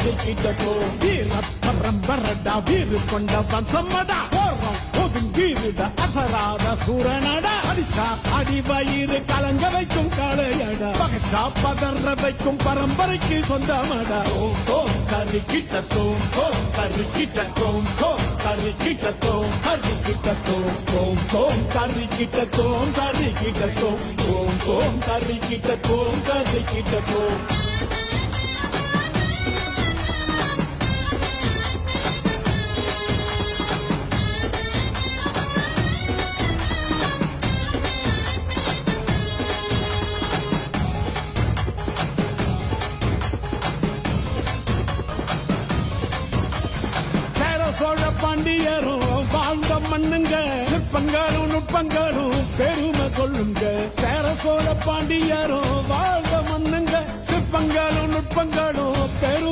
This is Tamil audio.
கருக்கிட்டோம் வீர பரம்பரடா வீறு கொண்ட வம்சமடா போறோம் ஒதுங்கீருட அசராத சூரனடா அடிச்சா அடி வயிறு கலங்க வைக்கும் காளையடா பகச்சா பதற வைக்கும் பரம்பரைக்கு சொந்தமடா ஓம் கருக்கிட்டோம் கருக்கிட்டோம் கருக்கிட்டோம் கருக்கிட்டோம் ஓம் கருக்கிட்டோம் கருக்கிட்டோம் ஓம் கருக்கிட்டோம் கருக்கிட்டோம் சோழ பாண்டியரும் வாழ்ந்த மண்ணுங்க சிற்பங்களும் நுட்பங்களும் பெருமை சொல்லுங்க சேர சோழ பாண்டியரும் வாழ்ந்த மண்ணுங்க சிற்பங்களும் நுட்பங்களும் பெருமை